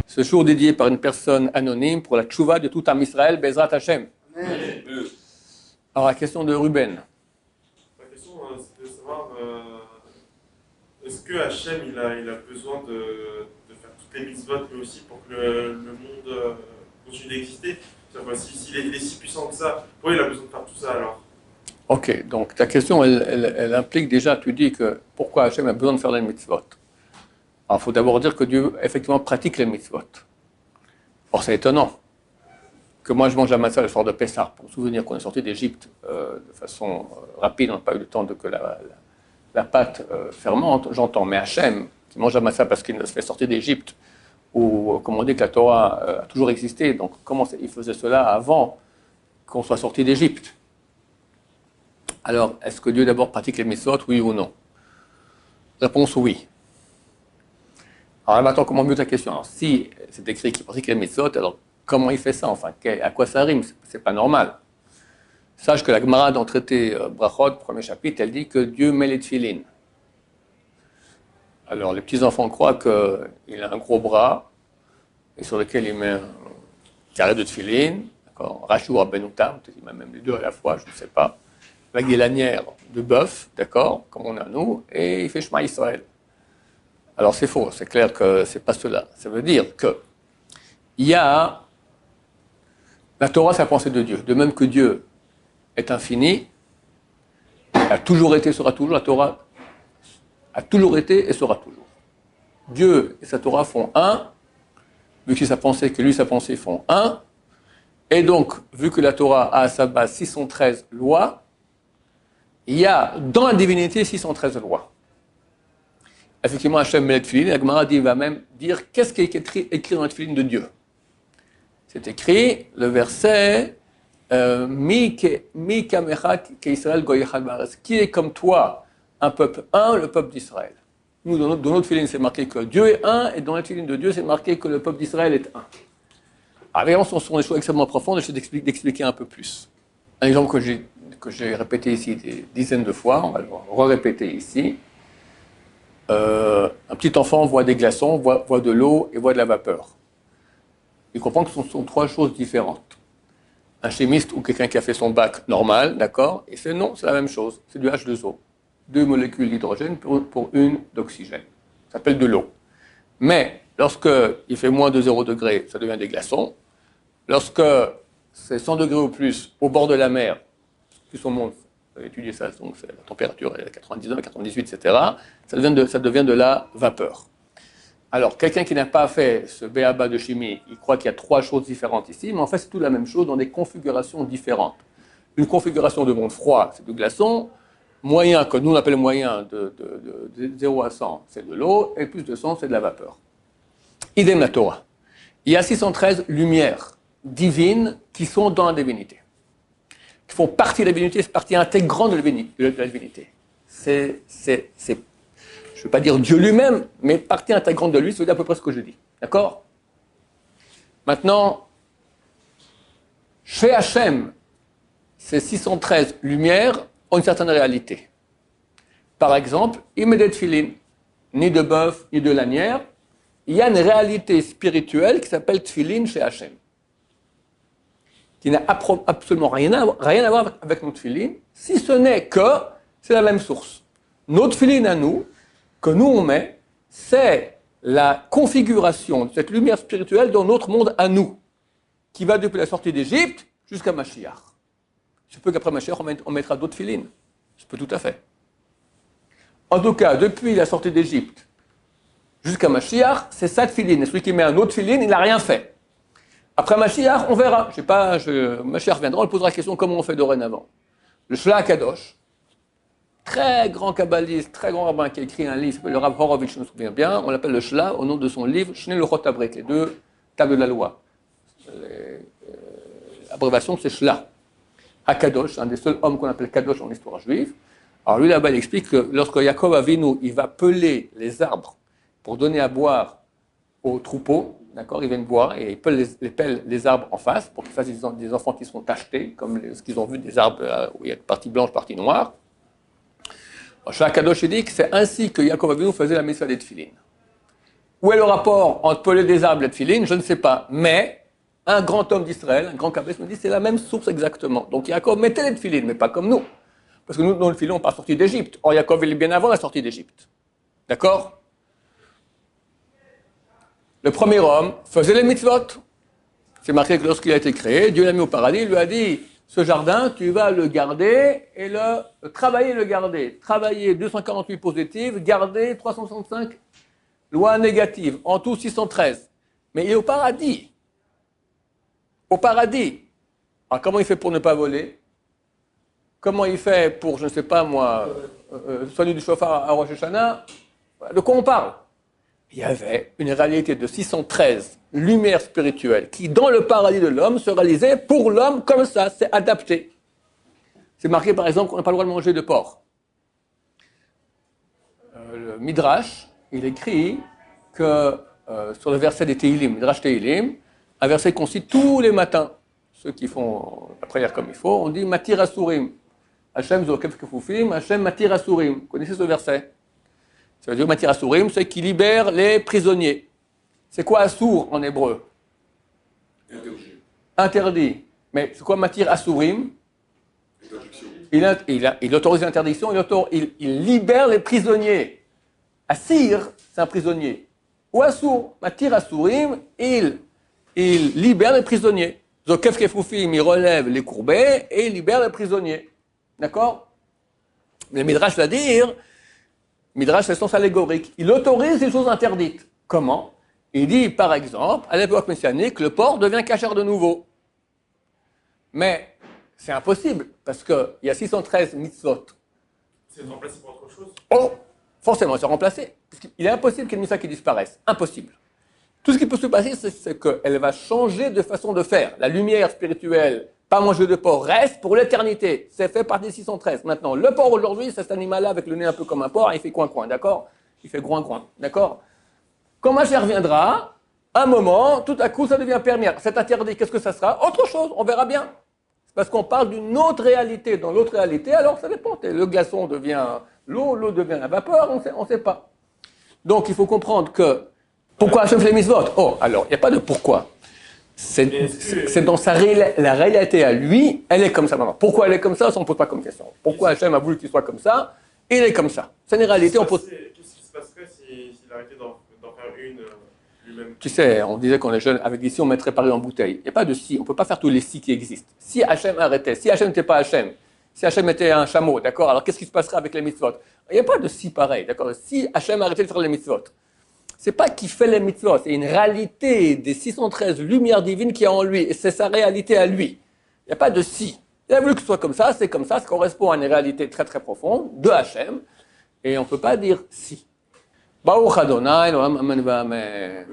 ce jour dédié par une personne anonyme pour la tchouva de tout Am Israël, Bezrat Hashem. Amen. Alors la question de Ruben. La question, c'est de savoir, est-ce que Hachem, il a besoin de faire toutes les mitzvot lui aussi pour que le monde continue d'exister? S'il est si puissant que ça, pourquoi il a besoin de faire tout ça alors? Ok, donc ta question, elle implique déjà, tu dis que pourquoi Hachem a besoin de faire les mitzvot. Alors il faut d'abord dire que Dieu effectivement pratique les mitzvot. Or c'est étonnant que moi je mange la matzah le soir de Pessah, pour me souvenir qu'on est sorti d'Égypte de façon rapide, on n'a pas eu le temps que la pâte fermente, j'entends. Mais Hachem, qui mange la matzah parce qu'il se fait sortir d'Égypte, ou comme on dit que la Torah a toujours existé, donc comment il faisait cela avant qu'on soit sorti d'Égypte? Alors, est-ce que Dieu d'abord pratique les mitzvot, oui ou non? Réponse oui. Alors maintenant, comment mieux ta question? Alors, si c'est écrit qu'il pratique les mitzvot, alors comment il fait ça? Enfin, à quoi ça rime? C'est pas normal. Sache que la Gemara dans le traité Brachot, premier chapitre, elle dit que Dieu met les tefilines. Alors, les petits-enfants croient qu'il a un gros bras, et sur lequel il met un carré de tefilines, d'accord? Rachou Rabbenoutam, peut-être qu'il met même les deux à la fois, je ne sais pas, avec des lanières de bœuf, d'accord, comme on a nous, et il fait Shema Israël. Alors c'est faux, c'est clair que c'est pas cela. Ça veut dire que il y a la Torah, c'est la pensée de Dieu. De même que Dieu est infini, a toujours été, sera toujours, la Torah a toujours été et sera toujours. Dieu et sa Torah font un, vu que sa pensée font un, et donc, vu que la Torah a à sa base 613 lois, il y a dans la divinité 613 lois. Effectivement, Hachem met les tefilines, la Gemara va même dire qu'est-ce qui est écrit dans la tefilines de Dieu. C'est écrit le verset Mi kamecha keIsraël goy echad ba'aretz. Qui est comme toi, un peuple un, le peuple d'Israël. Nous, dans notre tefilines, c'est marqué que Dieu est un, et dans la tefilines de Dieu, c'est marqué que le peuple d'Israël est un. Alors, évidemment, ce sont des choses extrêmement profondes, je vais d'expliquer un peu plus. Un exemple que j'ai répété ici des dizaines de fois, on va le re-répéter ici. Un petit enfant voit des glaçons, voit de l'eau et voit de la vapeur. Il comprend que ce sont trois choses différentes. Un chimiste ou quelqu'un qui a fait son bac normal, d'accord, et c'est non, c'est la même chose, c'est du H2O. 2 molécules d'hydrogène pour une d'oxygène. Ça s'appelle de l'eau. Mais lorsque il fait moins de 0 degré, ça devient des glaçons. Lorsque c'est 100 degrés ou plus au bord de la mer, plus on monte, vous avez étudié ça, donc la température est à 99, 98, etc., ça devient de la vapeur. Alors, quelqu'un qui n'a pas fait ce B.A.B.A. de chimie, il croit qu'il y a trois choses différentes ici, mais en fait, c'est tout la même chose dans des configurations différentes. Une configuration de monde froid, c'est du glaçon. Moyen, que nous on appelle moyen, de 0 à 100, c'est de l'eau, et plus de 100, c'est de la vapeur. Idem la Torah. Il y a 613 lumières divines qui sont dans la divinité, qui font partie de la divinité, c'est partie intégrante de la divinité. C'est je ne veux pas dire Dieu lui-même, mais partie intégrante de lui, ça veut dire à peu près ce que je dis. D'accord? Maintenant, chez Hachem, ces 613 lumières ont une certaine réalité. Par exemple, il met des tefilines, ni de bœuf, ni de lanière. Il y a une réalité spirituelle qui s'appelle tefilin chez Hachem, qui n'a absolument rien à voir avec notre tefilin, si ce n'est que c'est la même source. Notre tefilin à nous, que nous on met, c'est la configuration de cette lumière spirituelle dans notre monde à nous, qui va depuis la sortie d'Égypte jusqu'à Mashiach. Je peux qu'après Mashiach, on mettra d'autres tefilines. Je peux tout à fait. En tout cas, depuis la sortie d'Égypte jusqu'à Mashiach, c'est ça tefilin. Et celui qui met un autre tefilin, il n'a rien fait. Après Mashiach, on verra. Mashiach viendra, on lui posera la question comment on fait dorénavant. Le Shla Kadosh, très grand kabbaliste, très grand rabbin qui a écrit un livre, le Rav Horovitch, je me souviens bien, on l'appelle le Shla au nom de son livre Shnei Luchot Abrit, les deux tables de la loi. L'abréviation c'est Shla. Kadosh, un des seuls hommes qu'on appelle Kadosh en histoire juive. Alors lui là-bas il explique que lorsque Yaakov Avinu il va peler les arbres pour donner à boire aux troupeaux, d'accord, ils viennent boire et ils pèlent les arbres en face pour qu'ils fassent des enfants qui seront tachetés, comme ce qu'ils ont vu des arbres où il y a une partie blanche, partie noire. Shla Kadosh dit que c'est ainsi que Yaakov Avinu faisait la mitzvah des tefilines. Où est le rapport entre Pelé des arbres et Tfilin? Je ne sais pas. Mais un grand homme d'Israël, un grand Kabbès me dit c'est la même source exactement. Donc Yaakov mettait les Tfilin, mais pas comme nous. Parce que nous, dans le Tfilin, on n'est pas sorti d'Égypte. Or, Yaakov, il est bien avant la sortie d'Égypte. D'accord? Le premier homme faisait les mitzvot. C'est marqué que lorsqu'il a été créé, Dieu l'a mis au paradis, il lui a dit, ce jardin, tu vas le garder et travailler le garder. Travailler 248 positives, garder 365 lois négatives. En tout, 613. Mais il est au paradis. Au paradis. Alors, comment il fait pour ne pas voler? Comment il fait pour, je ne sais pas moi, soigner du chauffard à Rosh Hashanah? De quoi on parle? Il y avait une réalité de 613 lumières spirituelles qui, dans le paradis de l'homme, se réalisait pour l'homme comme ça, c'est adapté. C'est marqué par exemple qu'on n'a pas le droit de manger de porc. Le Midrash, il écrit que sur le verset des Tehillim, Midrash Tehillim, un verset qu'on cite tous les matins, ceux qui font la prière comme il faut, on dit Matir Asurim. Hachem Zokef Kefufim, Hachem Matir Asurim. Vous connaissez ce verset? Ça veut dire Matir Asurim, c'est qui libère les prisonniers. C'est quoi Assour en hébreu? Interdit. Mais c'est quoi Matir Asurim? Il autorise l'interdiction, il libère les prisonniers. Assir, c'est un prisonnier. Ou Assour, Matir Asurim, il libère les prisonniers. Zokef Kefufim, il relève les courbets et il libère les prisonniers. D'accord? Le Midrash va dire, Midrash, c'est le sens allégorique. Il autorise les choses interdites. Comment? Il dit, par exemple, à l'époque messianique, le porc devient cachère de nouveau. Mais c'est impossible, parce qu'il y a 613 mitzvot. C'est remplacé par autre chose? Oh, forcément, c'est remplacé. Il est impossible qu'il y ait une mitzvah qui disparaisse. Impossible. Tout ce qui peut se passer, c'est qu'elle va changer de façon de faire. La lumière spirituelle, pas manger de porc, reste pour l'éternité. C'est fait par des 613. Maintenant, le porc aujourd'hui, c'est cet animal-là avec le nez un peu comme un porc, il fait coin-coin, d'accord? Il fait groin-groin, d'accord? Quand Mashiach reviendra, un moment, tout à coup, ça devient permis. C'est interdit, qu'est-ce que ça sera? Autre chose, on verra bien. C'est parce qu'on parle d'une autre réalité. Dans l'autre réalité, alors ça dépend. Le glaçon devient l'eau, l'eau devient la vapeur, on ne sait pas. Donc, il faut comprendre que pourquoi Hachem fait les mitzvot? Oh, alors, il n'y a pas de pourquoi. C'est dans la réalité à lui, elle est comme ça maintenant. Pourquoi elle est comme ça, ça on ne pose pas comme question. Pourquoi Hachem a voulu qu'il soit comme ça? Il est comme ça. C'est une réalité, on pose... Qu'est-ce qui se passerait s'il arrêtait d'en faire une lui-même? Tu sais, on disait qu'on est jeune, avec des si, on mettrait Paris en bouteille. Il n'y a pas de si, on ne peut pas faire tous les si qui existent. Si Hachem arrêtait, si Hachem n'était pas Hachem, si Hachem était un chameau, d'accord, alors qu'est-ce qui se passerait avec les mitzvot? Il n'y a pas de si pareil, d'accord? Si Hachem arrêtait de faire les mitzvot, c'est pas qu'il fait les mitzvot, c'est une réalité des 613 lumières divines qui est en lui, et c'est sa réalité à lui. Il n'y a pas de si. Il a voulu que ce soit comme ça, ça correspond à une réalité très très profonde de Hachem, et on ne peut pas dire si. Baruch Adonai, Amen, Amen.